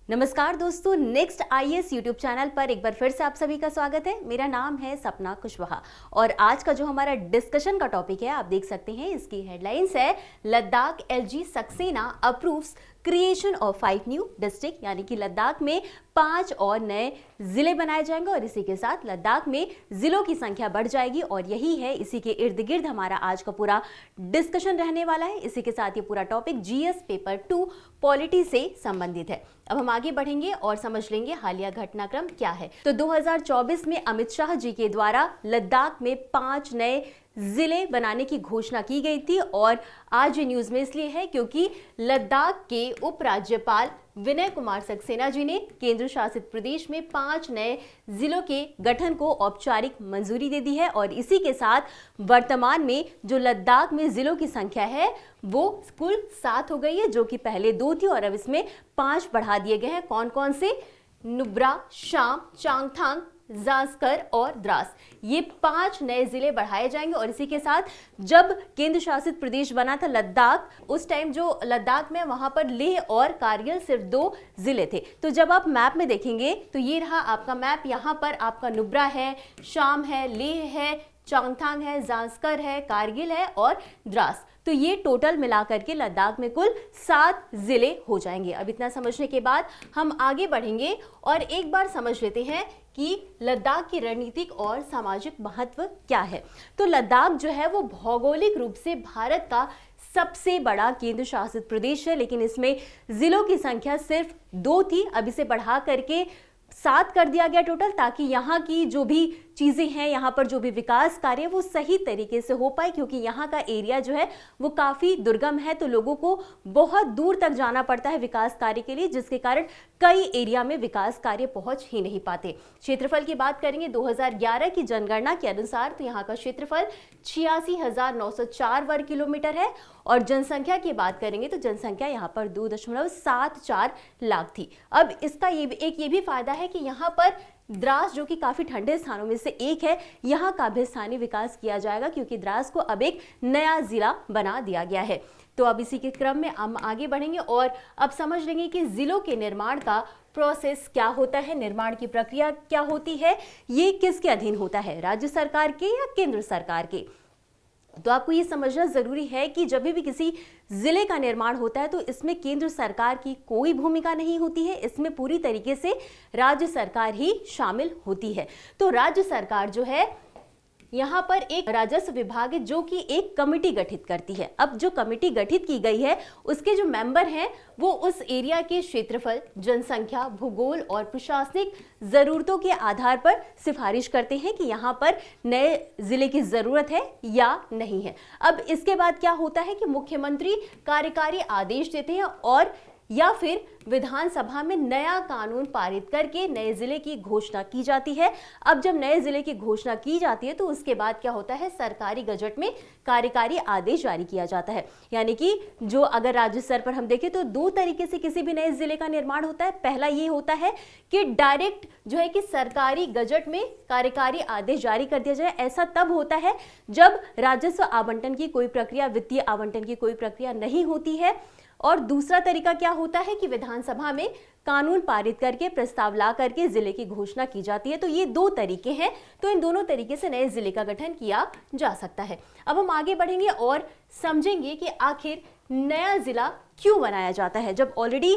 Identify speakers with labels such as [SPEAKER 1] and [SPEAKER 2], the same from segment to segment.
[SPEAKER 1] नमस्कार दोस्तों, next IAS YouTube channel पर एक बार फिर से आप सभी का स्वागत है। मेरा नाम है सपना कुशवाहा और आज का जो हमारा डिस्कशन का टॉपिक है, आप देख सकते हैं इसकी हेडलाइंस है Ladakh LG Saxena approves creation of 5 new district, यानी कि लद्दाख में 5 और नए जिले बनाए जाएंगे और इसी के साथ लद्दाख में जिलों की संख्या बढ़ जाएगी और यही है, इसी के इर्द गिर्द हमारा आज का पूरा डिस्कशन रहने वाला है। इसी के साथ ये पूरा टॉपिक जीएस पेपर 2 पॉलिटी से संबंधित है। अब हम आगे बढ़ेंगे और समझ लेंगे हालिया घटनाक्रम क्या है। तो 2024 में अमित शाह जी के द्वारा लद्दाख में 5 नए जिले बनाने की घोषणा की गई थी और आज ये न्यूज में इसलिए है क्योंकि लद्दाख के उपराज्यपाल विनय कुमार सक्सेना जी ने केंद्र शासित प्रदेश में 5 नए जिलों के गठन को औपचारिक मंजूरी दे दी है और इसी के साथ वर्तमान में जो लद्दाख में जिलों की संख्या है वो कुल 7 हो गई है, जो कि पहले 2 थी और अब इसमें 5 बढ़ा दिए गए हैं। कौन कौन से? नुब्रा, शाम, चांगथांग, जास्कर और द्रास, ये 5 नए जिले बढ़ाए जाएंगे। और इसी के साथ जब केंद्र शासित प्रदेश बना था लद्दाख, उस टाइम जो लद्दाख में वहां पर लेह और कारगिल सिर्फ 2 जिले थे। तो जब आप मैप में देखेंगे तो ये रहा आपका मैप, यहाँ पर आपका नुब्रा है, शाम है, लेह है, चांगथांग है, जास्कर है, कारगिल है और द्रास। तो ये टोटल मिलाकर के लद्दाख में कुल 7 जिले हो जाएंगे। अब इतना समझने के बाद हम आगे बढ़ेंगे और एक बार समझ लेते हैं कि लद्दाख की रणनीतिक और सामाजिक महत्व क्या है। तो लद्दाख जो है वो भौगोलिक रूप से भारत का सबसे बड़ा केंद्र शासित प्रदेश है, लेकिन इसमें जिलों की संख्या सिर्फ 2 थी। अब इसे बढ़ा करके 7 कर दिया गया टोटल, ताकि यहाँ की जो भी चीज़ें हैं, यहाँ पर जो भी विकास कार्य है वो सही तरीके से हो पाए, क्योंकि यहाँ का एरिया जो है वो काफ़ी दुर्गम है, तो लोगों को बहुत दूर तक जाना पड़ता है विकास कार्य के लिए, जिसके कारण कई एरिया में विकास कार्य पहुँच ही नहीं पाते। क्षेत्रफल की बात करेंगे 2011 की जनगणना के अनुसार तो यहाँ का क्षेत्रफल 86,904 वर्ग किलोमीटर है और जनसंख्या की बात करेंगे तो जनसंख्या यहाँ पर 2.74 लाख थी। अब इसका ये भी फायदा है कि यहाँ पर द्रास, जो कि काफी ठंडे स्थानों में से एक है, यहाँ का भी स्थानीय विकास किया जाएगा क्योंकि द्रास को अब एक नया जिला बना दिया गया है। तो अब इसी के क्रम में हम आगे बढ़ेंगे और अब समझ लेंगे कि जिलों के निर्माण का प्रोसेस क्या होता है, निर्माण की प्रक्रिया क्या होती है, ये किसके अधीन होता है, राज्य सरकार के या केंद्र सरकार के। तो आपको ये समझना जरूरी है कि जब भी किसी जिले का निर्माण होता है तो इसमें केंद्र सरकार की कोई भूमिका नहीं होती है, इसमें पूरी तरीके से राज्य सरकार ही शामिल होती है। तो राज्य सरकार जो है यहाँ पर एक राजस्व विभाग है जो कि एक कमेटी गठित करती है। अब जो कमेटी गठित की गई है उसके जो मेंबर हैं वो उस एरिया के क्षेत्रफल, जनसंख्या, भूगोल और प्रशासनिक जरूरतों के आधार पर सिफारिश करते हैं कि यहाँ पर नए जिले की जरूरत है या नहीं है। अब इसके बाद क्या होता है कि मुख्यमंत्री कार्यकारी आदेश देते हैं और या फिर विधानसभा में नया कानून पारित करके नए जिले की घोषणा की जाती है। अब जब नए जिले की घोषणा की जाती है तो उसके बाद क्या होता है, सरकारी गजट में कार्यकारी आदेश जारी किया जाता है। यानी कि जो अगर राज्य स्तर पर हम देखें तो 2 तरीके से किसी भी नए जिले का निर्माण होता है। पहला ये होता है कि डायरेक्ट जो है कि सरकारी गजट में कार्यकारी आदेश जारी कर दिया जाए। ऐसा तब होता है जब राजस्व आवंटन की कोई प्रक्रिया, वित्तीय आवंटन की कोई प्रक्रिया नहीं होती है। और दूसरा तरीका क्या होता है कि विधानसभा में कानून पारित करके प्रस्ताव ला करके जिले की घोषणा की जाती है। तो ये 2 तरीके हैं, तो इन दोनों तरीके से नए जिले का गठन किया जा सकता है। अब हम आगे बढ़ेंगे और समझेंगे कि आखिर नया जिला क्यों बनाया जाता है। जब ऑलरेडी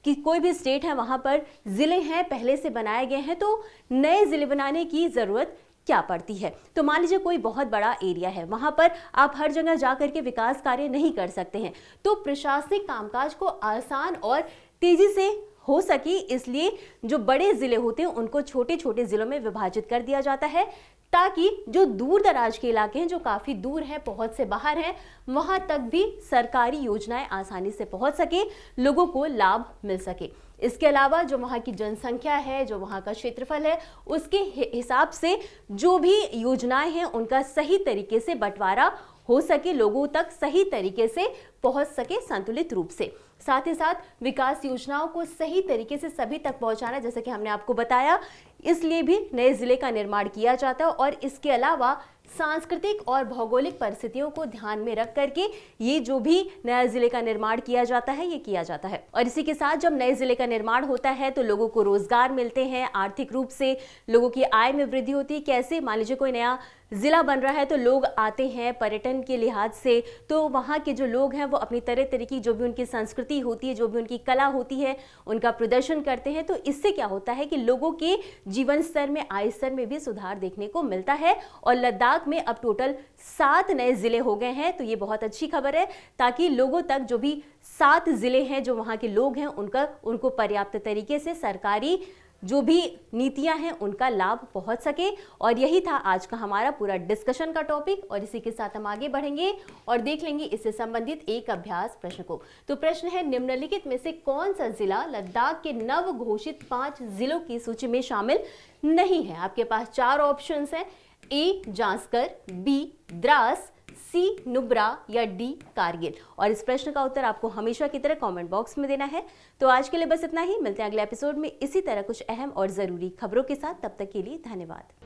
[SPEAKER 1] कि कोई भी स्टेट है वहां पर जिले हैं, पहले से बनाए गए हैं, तो नए जिले बनाने की जरूरत क्या पड़ती है। तो मान लीजिए कोई बहुत बड़ा एरिया है, वहां पर आप हर जगह जाकर के विकास कार्य नहीं कर सकते हैं, तो प्रशासनिक कामकाज को आसान और तेजी से हो सके इसलिए जो बड़े जिले होते हैं उनको छोटे छोटे जिलों में विभाजित कर दिया जाता है, ताकि जो दूर दराज के इलाके हैं, जो काफी दूर हैं, पहुंच से बाहर हैं, वहां तक भी सरकारी योजनाएं आसानी से पहुंच सके, लोगों को लाभ मिल सके। इसके अलावा जो वहाँ की जनसंख्या है, जो वहाँ का क्षेत्रफल है, उसके हिसाब से जो भी योजनाएं हैं उनका सही तरीके से बंटवारा हो सके, लोगों तक सही तरीके से पहुंच सके संतुलित रूप से। साथ ही साथ विकास योजनाओं को सही तरीके से सभी तक पहुंचाना, जैसे कि हमने आपको बताया इसलिए भी नए जिले का निर्माण किया जाता है और इसके अलावा सांस्कृतिक और भौगोलिक परिस्थितियों को ध्यान में रख करके ये जो भी नया जिले का निर्माण किया जाता है ये किया जाता है। और इसी के साथ जब नए जिले का निर्माण होता है तो लोगों को रोजगार मिलते हैं, आर्थिक रूप से लोगों की आय में वृद्धि होती है। कैसे, मान लीजिए कोई नया जिला बन रहा है तो लोग आते हैं पर्यटन के लिहाज से, तो वहाँ के जो लोग हैं वो अपनी तरह तरह की जो भी उनकी संस्कृति होती है, जो भी उनकी कला होती है, उनका प्रदर्शन करते हैं। तो इससे क्या होता है कि लोगों के जीवन स्तर में, आय स्तर में भी सुधार देखने को मिलता है। और लद्दाख में अब टोटल 7 नए जिले हो गए हैं, तो ये बहुत अच्छी खबर है, ताकि लोगों तक जो भी 7 जिले हैं, जो वहाँ के लोग हैं, उनको पर्याप्त तरीके से सरकारी जो भी नीतियां हैं उनका लाभ पहुंच सके। और यही था आज का हमारा पूरा डिस्कशन का टॉपिक। और इसी के साथ हम आगे बढ़ेंगे और देख लेंगे इससे संबंधित एक अभ्यास प्रश्न को। तो प्रश्न है, निम्नलिखित में से कौन सा जिला लद्दाख के नव घोषित 5 जिलों की सूची में शामिल नहीं है? आपके पास 4 ऑप्शंस हैं, ए जांस्कर, बी द्रास, सी नुब्रा या डी कारगिल। और इस प्रश्न का उत्तर आपको हमेशा की तरह कमेंट बॉक्स में देना है। तो आज के लिए बस इतना ही, मिलते हैं अगले एपिसोड में इसी तरह कुछ अहम और जरूरी खबरों के साथ। तब तक के लिए धन्यवाद।